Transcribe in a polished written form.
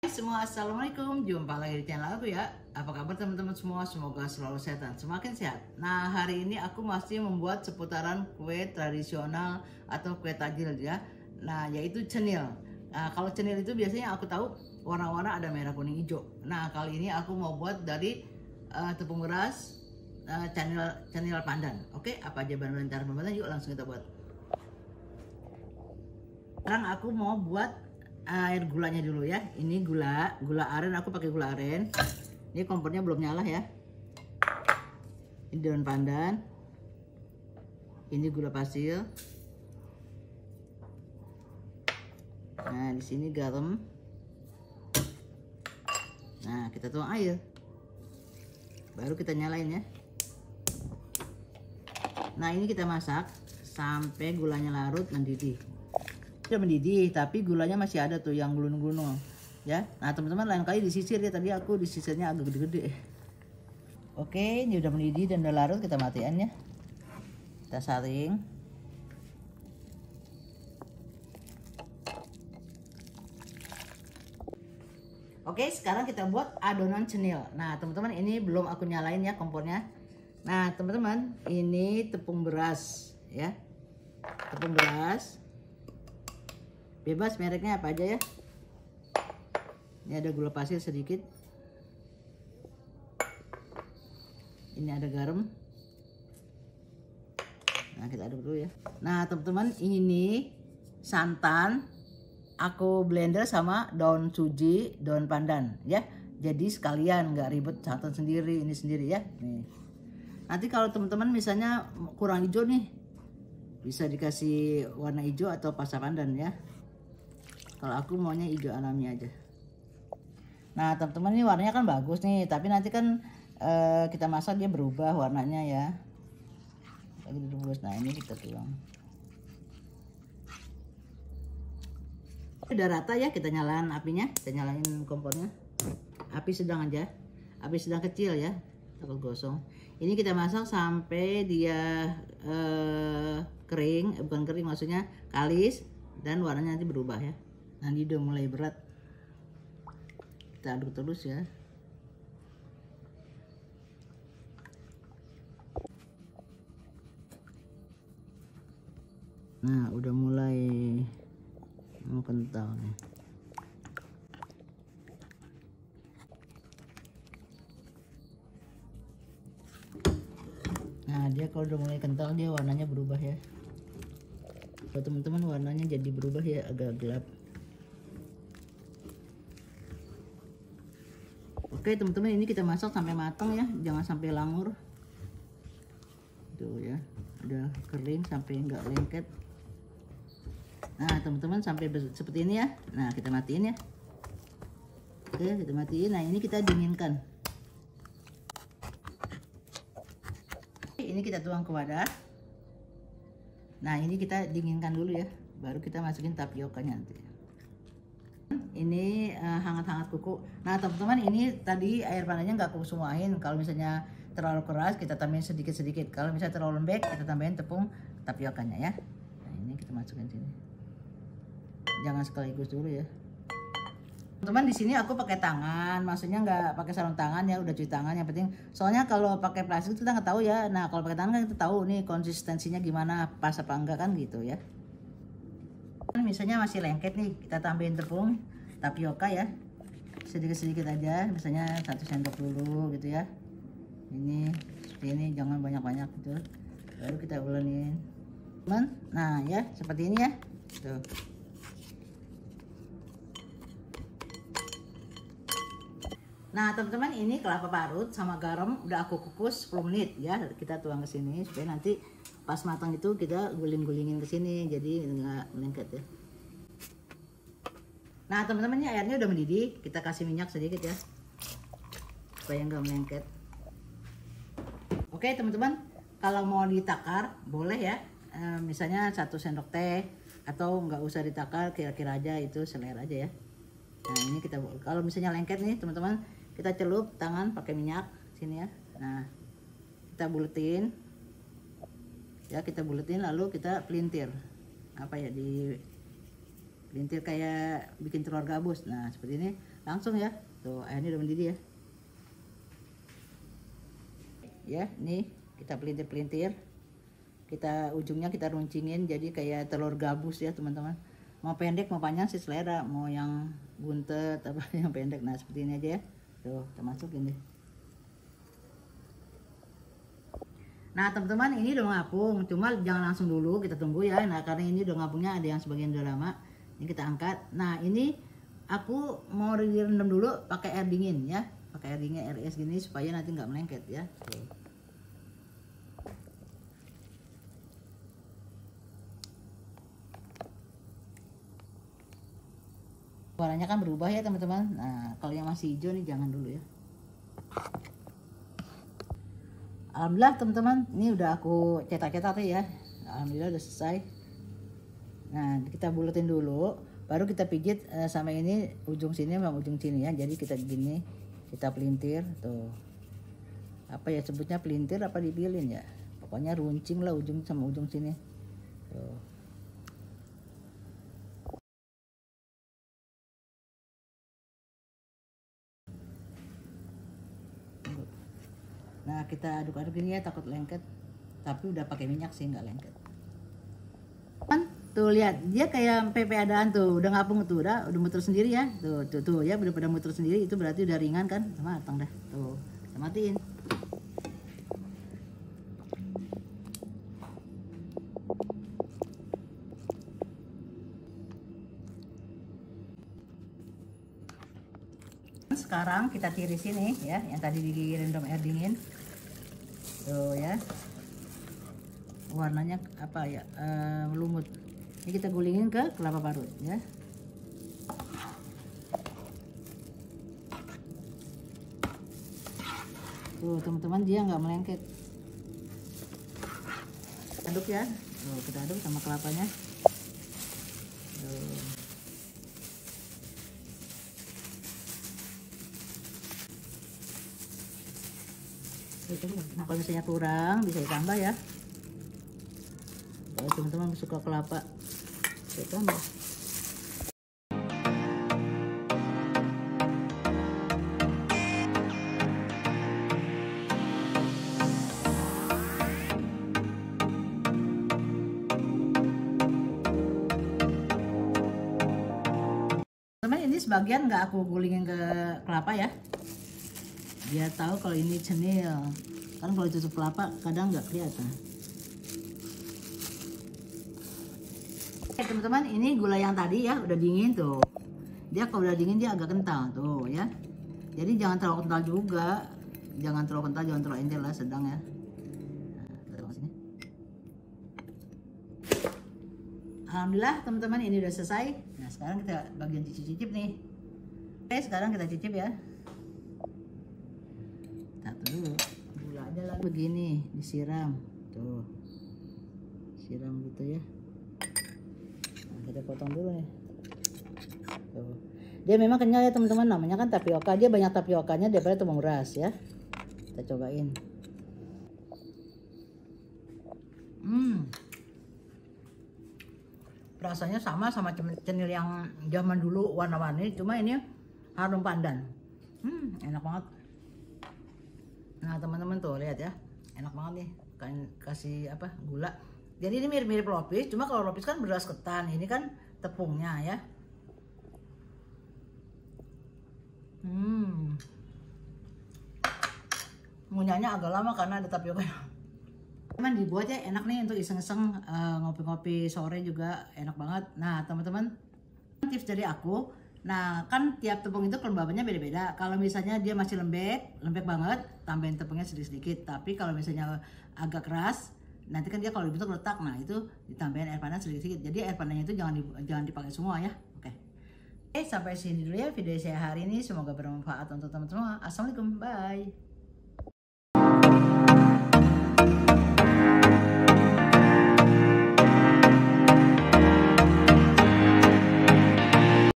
Hai semua, assalamualaikum. Jumpa lagi di channel aku ya. Apa kabar teman-teman semua? Semoga selalu sehat dan semakin sehat. Nah, hari ini aku masih membuat seputaran kue tradisional atau kue tajil ya. Nah, yaitu cenil. Nah, kalau cenil itu biasanya aku tahu warna-warna ada merah, kuning, hijau. Nah, kali ini aku mau buat dari tepung beras, cenil pandan. Oke, apa aja bahan dan cara pembuatan? Yuk langsung kita buat. Sekarang aku mau buat air gulanya dulu ya. Ini gula aren, aku pakai gula aren. Ini kompornya belum nyala ya. Ini daun pandan. Ini gula pasir. Nah, di sini garam. Nah, kita tuang air. Baru kita nyalain ya. Nah, ini kita masak sampai gulanya larut mendidih. Sudah mendidih, tapi gulanya masih ada tuh yang gulung-gulung ya. Nah, teman-teman lain kali disisir ya, tadi aku disisirnya agak gede-gede. Oke, ini udah mendidih dan udah larut, kita matiin ya. Kita saring. Oke, sekarang kita buat adonan cenil. Nah, teman-teman ini belum aku nyalain ya kompornya. Nah, teman-teman, ini tepung beras ya. Tepung beras. Bebas mereknya apa aja ya. Ini ada gula pasir sedikit. Ini ada garam. Nah, kita aduk dulu ya. Nah, teman-teman, ini santan aku blender sama daun suji, daun pandan ya. Jadi sekalian, nggak ribet, santan sendiri, ini sendiri ya. Nih. Nanti kalau teman-teman misalnya kurang hijau nih, bisa dikasih warna hijau atau pasta pandan ya. Kalau aku maunya hijau alami aja. Nah, teman-teman, ini warnanya kan bagus nih, tapi nanti kan kita masak dia berubah warnanya ya. Lagi direbus. Nah, ini kita tuang. Udah rata ya, kita nyalain apinya, kita nyalain kompornya. Api sedang aja, api sedang kecil ya, takut gosong. Ini kita masak sampai dia kering, bukan kering maksudnya kalis dan warnanya nanti berubah ya. Nanti udah mulai berat, kita aduk terus ya. Nah, udah mulai mau kental nih. Nah, dia kalau udah mulai kental dia warnanya berubah ya. Buat teman-teman warnanya jadi berubah ya, agak gelap. Oke teman-teman, ini kita masak sampai matang ya, jangan sampai langur. Tuh ya, udah kering sampai nggak lengket. Nah teman-teman, sampai seperti ini ya. Nah, kita matiin ya. Oke, kita matiin. Nah, ini kita dinginkan. Ini kita tuang ke wadah. Nah, ini kita dinginkan dulu ya, baru kita masukin tapiokanya nanti. Ini hangat-hangat kuku. Nah, teman-teman, ini tadi air panasnya nggak aku semuain. Kalau misalnya terlalu keras kita tambahin sedikit-sedikit. Kalau misalnya terlalu lembek kita tambahin tepung tapiokanya ya. Nah, ini kita masukin sini. Jangan sekaligus dulu ya. Teman-teman, di sini aku pakai tangan, maksudnya nggak pakai sarung tangan ya, udah cuci tangan yang penting. Soalnya kalau pakai plastik kita nggak tahu ya. Nah, kalau pakai tangan kan kita tahu nih konsistensinya gimana, pas apa enggak kan gitu ya. Misalnya masih lengket nih, kita tambahin tepung tapioka ya, sedikit-sedikit aja, misalnya 1 sendok dulu gitu ya. Ini seperti ini, jangan banyak-banyak gitu. Baru kita ulenin, teman. Nah ya, seperti ini ya. Tuh. Nah teman-teman, ini kelapa parut sama garam udah aku kukus 10 menit ya. Kita tuang ke sini supaya nanti pas matang itu kita guling-gulingin ke sini, jadi nggak melengket ya. Nah teman-teman, ini airnya udah mendidih, kita kasih minyak sedikit ya supaya nggak melengket. Oke teman-teman, kalau mau ditakar boleh ya, misalnya 1 sendok teh, atau nggak usah ditakar, kira-kira aja, itu selera aja ya. Nah, ini kita, kalau misalnya lengket nih teman-teman, kita celup tangan pakai minyak sini ya. Nah, kita buletin ya, kita buletin lalu kita pelintir apa ya, di pelintir kayak bikin telur gabus. Nah seperti ini langsung ya, tuh airnya udah mendidih ya. Ya nih kita pelintir, kita ujungnya kita runcingin jadi kayak telur gabus ya teman-teman. Mau pendek mau panjang sih selera, mau yang buntet apa yang pendek. Nah seperti ini aja ya, tuh kita masukin deh. Nah teman-teman ini udah ngapung, cuma jangan langsung dulu, kita tunggu ya. Nah karena ini udah ngapungnya, ada yang sebagian udah lama, ini kita angkat. Nah ini aku mau direndam dulu pakai air dingin ya, pakai air dingin air es gini supaya nanti nggak melengket ya. Warnanya kan berubah ya teman-teman. Nah kalau yang masih hijau nih jangan dulu ya. Alhamdulillah teman-teman, ini udah aku cetak-cetak ya. Alhamdulillah udah selesai. Nah kita buletin dulu, baru kita pijit sama ini ujung sini sama ujung sini ya. Jadi kita gini, kita pelintir tuh. Apa ya sebutnya, pelintir apa dibilin ya? Pokoknya runcing lah ujung sama ujung sini. Tuh. Nah kita aduk-aduk gini ya, takut lengket, tapi udah pakai minyak sih nggak lengket. Kan tuh lihat dia kayak pepe adaan tuh, udah ngapung tuh, udah muter sendiri ya, tuh ya udah pada muter sendiri, itu berarti udah ringan kan, matang dah. Tuh kita matiin. Sekarang kita tirisin nih ya, yang tadi direndam air dingin. Tuh ya. Warnanya apa ya? Melumut. Ini kita gulingin ke kelapa parut ya. Tuh teman-teman, dia nggak melengket. Aduk ya. Tuh kita aduk sama kelapanya. Tuh. Nah kalau misalnya kurang bisa ditambah ya. Kalau teman-teman suka kelapa, bisa tambah. Teman ini sebagian nggak aku gulingin ke kelapa ya, biar tahu kalau ini cenil. Kan kalau tutup kelapa kadang nggak kelihatan. Oke teman-teman, ini gula yang tadi ya udah dingin tuh. Dia kalau udah dingin dia agak kental tuh ya. Jadi jangan terlalu kental juga, jangan terlalu kental, jangan terlalu encer lah, sedang ya. Alhamdulillah teman-teman, ini udah selesai. Nah sekarang kita bagian cicip-cicip nih. Oke sekarang kita cicip ya. Satu dulu. Adalah begini, disiram tuh, siram gitu ya. Nah, kita potong dulu nih tuh. Dia memang kenyal ya teman-teman, namanya kan tapioka, dia banyak tapiokanya daripada tepung beras ya. Kita cobain. Rasanya sama cenil yang zaman dulu warna-warni, cuma ini harum pandan. Enak banget. Nah teman-teman tuh lihat ya, enak banget nih, kasih apa, gula. Jadi ini mirip-mirip lopis, cuma kalau lopis kan beras ketan, ini kan tepungnya ya. Ngunyahnya agak lama karena ada tapioka. Teman dibuat ya, enak nih untuk iseng-iseng ngopi-ngopi sore juga enak banget. Nah teman-teman, tips dari aku. Nah kan tiap tepung itu kelembabannya beda-beda. Kalau misalnya dia masih lembek banget, tambahin tepungnya sedikit-sedikit. Tapi kalau misalnya agak keras, nanti kan dia kalau dibentuk retak. Nah itu ditambahin air panas sedikit-sedikit. Jadi air panasnya itu jangan dipakai semua ya. Oke, sampai sini dulu ya video saya hari ini. Semoga bermanfaat untuk teman-teman semua. Assalamualaikum, bye.